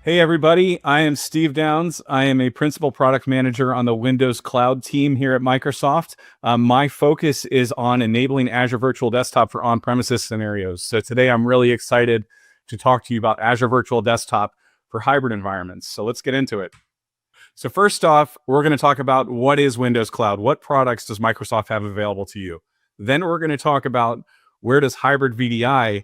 Hey everybody, I am Steve Downs. I am a principal product manager on the Windows Cloud team here at Microsoft. My focus is on enabling Azure Virtual Desktop for on-premises scenarios. So today I'm really excited to talk to you about Azure Virtual Desktop for hybrid environments. So let's get into it. So first off, we're going to talk about what is Windows Cloud? What products does Microsoft have available to you? Then we're going to talk about where does hybrid VDI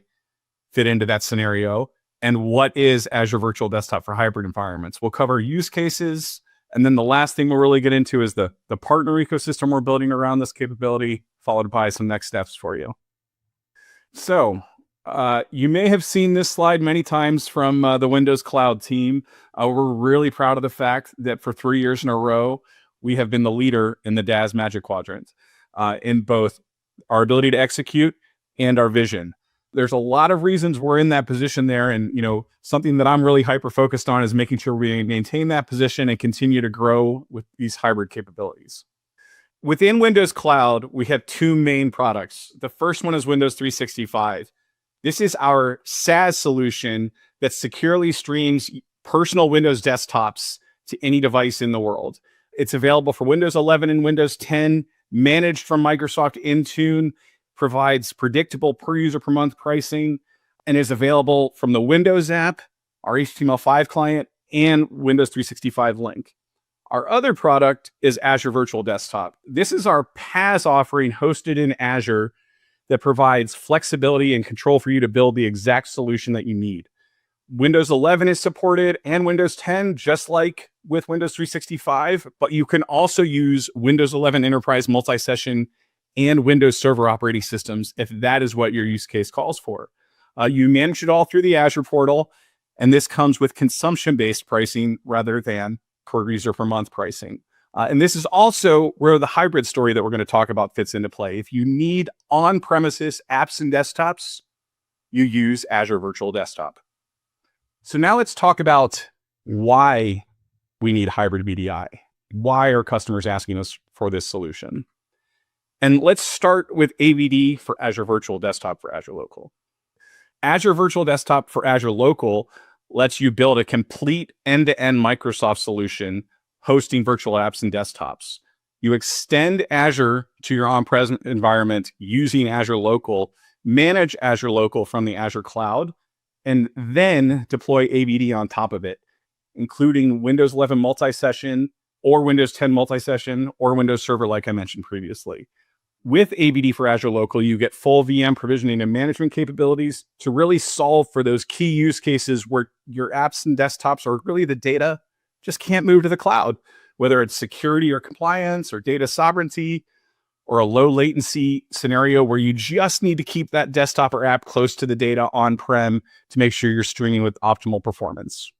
fit into that scenario? And what is Azure Virtual Desktop for hybrid environments? We'll cover use cases. And then the last thing we'll really get into is the partner ecosystem we're building around this capability, followed by some next steps for you. So you may have seen this slide many times from the Windows Cloud team. We're really proud of the fact that for 3 years in a row, we have been the leader in the DAS Magic Quadrant in both our ability to execute and our vision. There's a lot of reasons we're in that position there. And, something that I'm really hyper-focused on is making sure we maintain that position and continue to grow with these hybrid capabilities. Within Windows Cloud, we have two main products. The first one is Windows 365. This is our SaaS solution that securely streams personal Windows desktops to any device in the world. It's available for Windows 11 and Windows 10, managed from Microsoft Intune, provides predictable per user per month pricing, and is available from the Windows app, our HTML5 client, and Windows 365 link. Our other product is Azure Virtual Desktop. This is our PaaS offering hosted in Azure that provides flexibility and control for you to build the exact solution that you need. Windows 11 is supported and Windows 10, just like with Windows 365, but you can also use Windows 11 Enterprise Multi-Session and Windows Server operating systems if that is what your use case calls for. You manage it all through the Azure portal, and this comes with consumption-based pricing rather than per user per month pricing. And this is also where the hybrid story that we're going to talk about fits into play. If you need on-premises apps and desktops, you use Azure Virtual Desktop. So now let's talk about why we need hybrid VDI. Why are customers asking us for this solution? And let's start with AVD for Azure Virtual Desktop for Azure Local. Azure Virtual Desktop for Azure Local lets you build a complete end-to-end Microsoft solution hosting virtual apps and desktops. You extend Azure to your on-prem environment using Azure Local, manage Azure Local from the Azure Cloud, and then deploy AVD on top of it, including Windows 11 multi-session or Windows 10 multi-session or Windows Server like I mentioned previously. With AVD for Azure Local, you get full VM provisioning and management capabilities to really solve for those key use cases where your apps and desktops or really the data just can't move to the cloud, whether it's security or compliance or data sovereignty or a low latency scenario where you just need to keep that desktop or app close to the data on-prem to make sure you're streaming with optimal performance.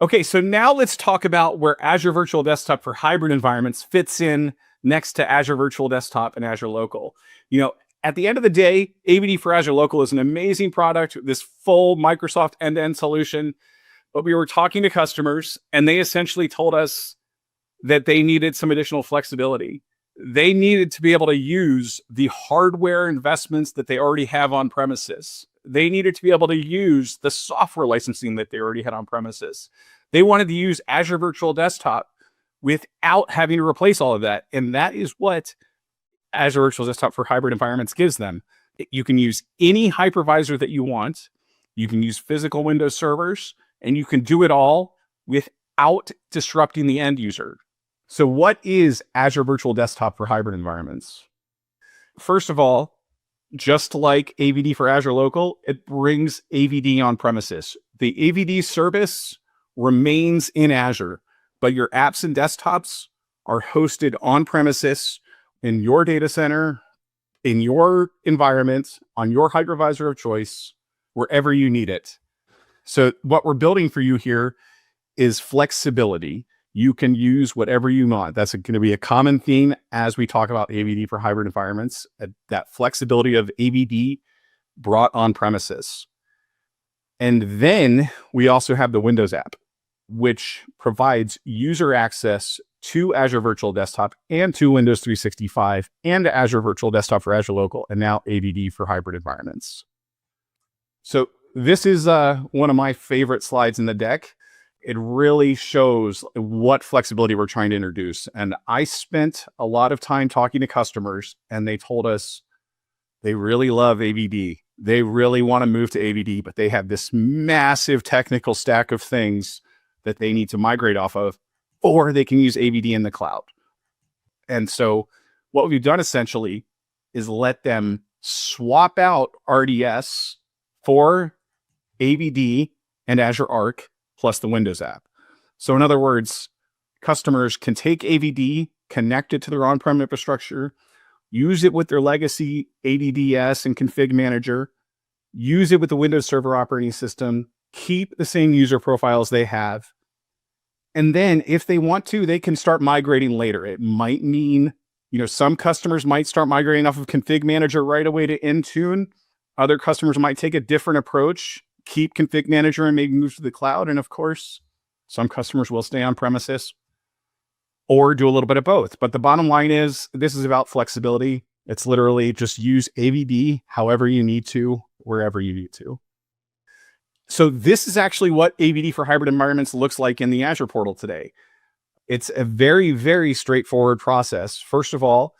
Okay, so now let's talk about where Azure Virtual Desktop for hybrid environments fits in next to Azure Virtual Desktop and Azure Local. At the end of the day, AVD for Azure Local is an amazing product, this full Microsoft end-to-end solution. But we were talking to customers, and they essentially told us that they needed some additional flexibility. They needed to be able to use the hardware investments that they already have on premises. They needed to be able to use the software licensing that they already had on premises. They wanted to use Azure Virtual Desktop without having to replace all of that. And that is what Azure Virtual Desktop for hybrid environments gives them. You can use any hypervisor that you want. You can use physical Windows servers, and you can do it all without disrupting the end user. So what is Azure Virtual Desktop for hybrid environments? First of all, just like AVD for Azure Local, it brings AVD on premises. The AVD service remains in Azure, but your apps and desktops are hosted on premises in your data center, in your environment, on your hypervisor of choice, wherever you need it. So what we're building for you here is flexibility. You can use whatever you want. That's going to be a common theme as we talk about AVD for hybrid environments, that flexibility of AVD brought on premises. And then we also have the Windows app, which provides user access to Azure Virtual Desktop and to Windows 365 and Azure Virtual Desktop for Azure Local, and now AVD for hybrid environments. So this is one of my favorite slides in the deck. It really shows what flexibility we're trying to introduce. And I spent a lot of time talking to customers, and they told us they really love AVD. They really want to move to AVD, but they have this massive technical stack of things that they need to migrate off of, or they can use AVD in the cloud. And so what we've done essentially is let them swap out RDS for AVD and Azure Arc plus the Windows app. So in other words, customers can take AVD, connect it to their on-prem infrastructure, use it with their legacy ADDS and config manager, use it with the Windows Server operating system, keep the same user profiles they have. And then if they want to, they can start migrating later. It might mean, some customers might start migrating off of config manager right away to Intune. Other customers might take a different approach, keep config manager and maybe move to the cloud. And of course, some customers will stay on premises or do a little bit of both. But the bottom line is this is about flexibility. It's literally just use AVD however you need to, wherever you need to. So this is actually what AVD for hybrid environments looks like in the Azure portal today. It's a very, very straightforward process. First of all,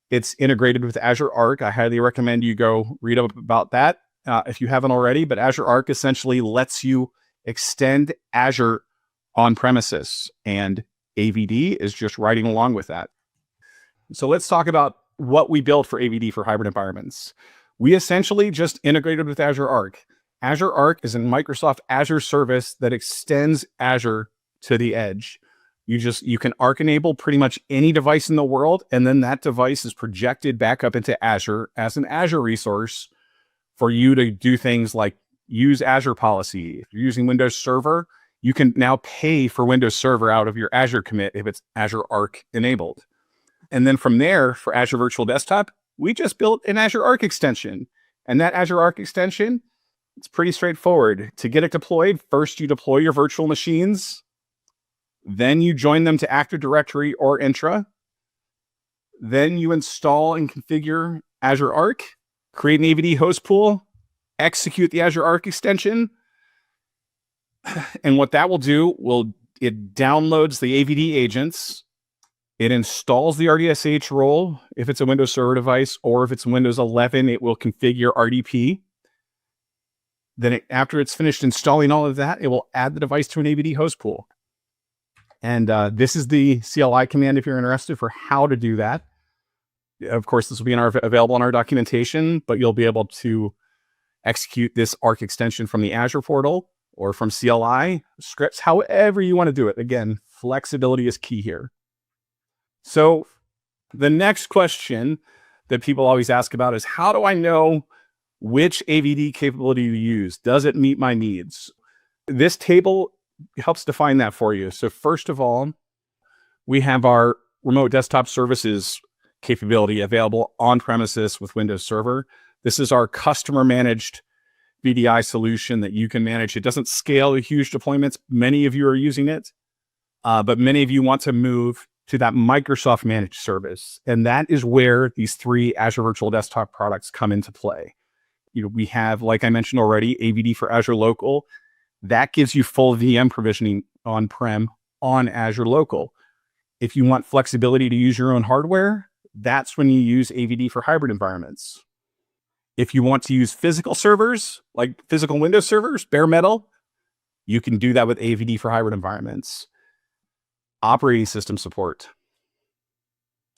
it's integrated with Azure Arc. I highly recommend you go read up about that if you haven't already. But Azure Arc essentially lets you extend Azure on premises, and AVD is just riding along with that. So let's talk about what we built for AVD for hybrid environments. We essentially just integrated with Azure Arc. Azure Arc is a Microsoft Azure service that extends Azure to the edge. You can Arc enable pretty much any device in the world, and then that device is projected back up into Azure as an Azure resource for you to do things like use Azure policy. If you're using Windows Server, you can now pay for Windows Server out of your Azure commit if it's Azure Arc enabled. And then from there, for Azure Virtual Desktop, we just built an Azure Arc extension. And that Azure Arc extension, it's pretty straightforward. To get it deployed, first you deploy your virtual machines, then you join them to Active Directory or Intra. Then you install and configure Azure Arc, create an AVD host pool, execute the Azure Arc extension. And what that will do, it downloads the AVD agents. It installs the RDSH role if it's a Windows Server device, or if it's Windows 11, it will configure RDP. Then after it's finished installing all of that, it will add the device to an AVD host pool. And this is the CLI command if you're interested for how to do that. Of course, this will be available in our documentation, but you'll be able to execute this Arc extension from the Azure portal or from CLI scripts, however you want to do it. Again, flexibility is key here. So the next question that people always ask about is, how do I know which AVD capability to use? Does it meet my needs? This table helps define that for you. So first of all, we have our remote desktop services capability available on premises with Windows Server. This is our customer managed VDI solution that you can manage. It doesn't scale to huge deployments. Many of you are using it, but many of you want to move to that Microsoft managed service. And that is where these three Azure Virtual Desktop products come into play. We have, like I mentioned already, AVD for Azure Local. That gives you full VM provisioning on-prem on Azure Local. If you want flexibility to use your own hardware, that's when you use AVD for hybrid environments. If you want to use physical servers, like physical Windows servers, bare metal, you can do that with AVD for hybrid environments. Operating system support.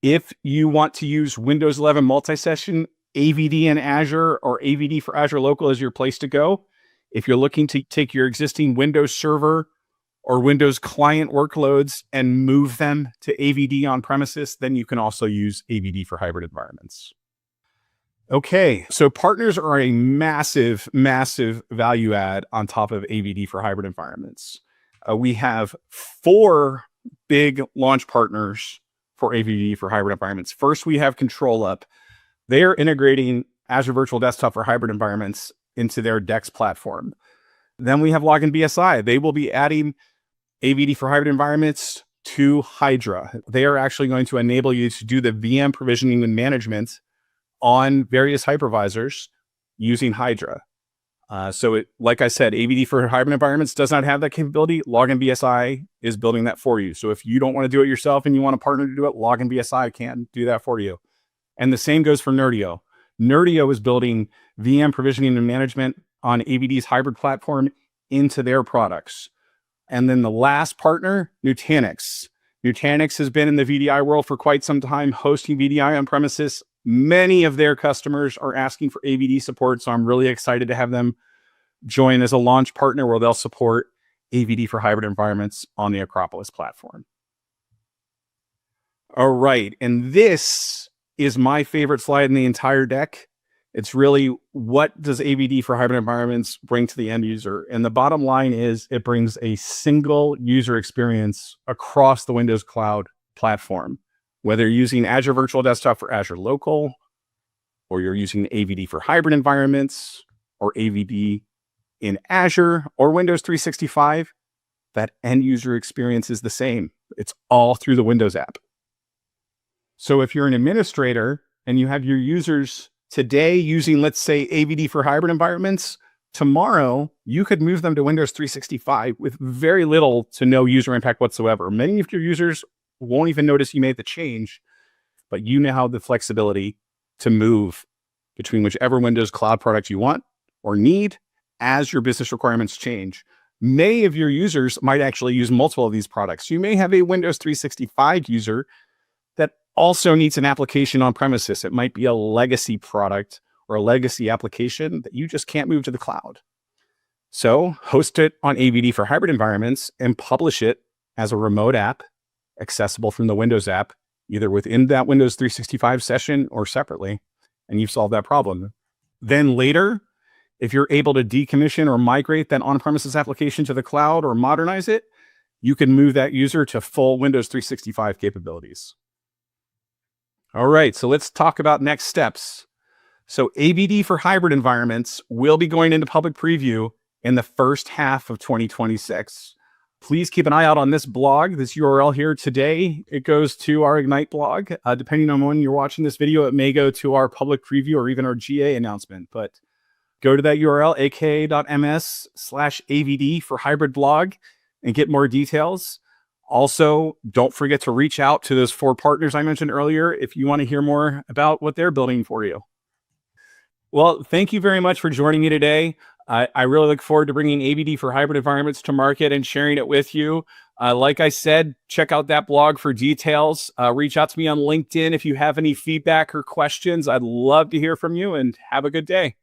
If you want to use Windows 11 multi-session, AVD in Azure or AVD for Azure Local is your place to go. If you're looking to take your existing Windows Server or Windows client workloads and move them to AVD on premises, then you can also use AVD for hybrid environments. Okay, so partners are a massive, massive value add on top of AVD for hybrid environments. We have 4 big launch partners for AVD for hybrid environments. First, we have ControlUp. They are integrating Azure Virtual Desktop for hybrid environments into their DEX platform. Then we have Login BSI. They will be adding AVD for hybrid environments to Hydra. They are actually going to enable you to do the VM provisioning and management on various hypervisors using Hydra. Like I said, AVD for hybrid environments does not have that capability. Login BSI is building that for you. So if you don't want to do it yourself and you want a partner to do it, Login BSI can do that for you. And the same goes for Nerdio. Nerdio is building VM provisioning and management on AVD's hybrid platform into their products. And then the last partner, Nutanix. Nutanix has been in the VDI world for quite some time, hosting VDI on premises. Many of their customers are asking for AVD support, so I'm really excited to have them join as a launch partner where they'll support AVD for hybrid environments on the Acropolis platform. All right, and this is my favorite slide in the entire deck. It's really, what does AVD for hybrid environments bring to the end user? And the bottom line is it brings a single user experience across the Windows Cloud platform. Whether you're using Azure Virtual Desktop for Azure Local, or you're using AVD for hybrid environments, or AVD in Azure or Windows 365, that end user experience is the same. It's all through the Windows app. So if you're an administrator and you have your users today using, let's say, AVD for hybrid environments, tomorrow you could move them to Windows 365 with very little to no user impact whatsoever. Many of your users won't even notice you made the change, but you now have the flexibility to move between whichever Windows Cloud product you want or need as your business requirements change. Many of your users might actually use multiple of these products. You may have a Windows 365 user that also needs an application on premises. It might be a legacy product or a legacy application that you just can't move to the cloud. So host it on AVD for hybrid environments and publish it as a remote app accessible from the Windows app, either within that Windows 365 session or separately, and you've solved that problem. Then later, if you're able to decommission or migrate that on-premises application to the cloud or modernize it, you can move that user to full Windows 365 capabilities. All right, so let's talk about next steps. So AVD for hybrid environments will be going into public preview in the first half of 2026. Please keep an eye out on this blog, this URL here today. It goes to our Ignite blog. Depending on when you're watching this video, it may go to our public preview or even our GA announcement. But go to that URL, aka.ms/AVD for hybrid blog, and get more details. Also, don't forget to reach out to those 4 partners I mentioned earlier if you want to hear more about what they're building for you. Well, thank you very much for joining me today. I really look forward to bringing AVD for hybrid environments to market and sharing it with you. Like I said, check out that blog for details. Reach out to me on LinkedIn if you have any feedback or questions. I'd love to hear from you, and have a good day.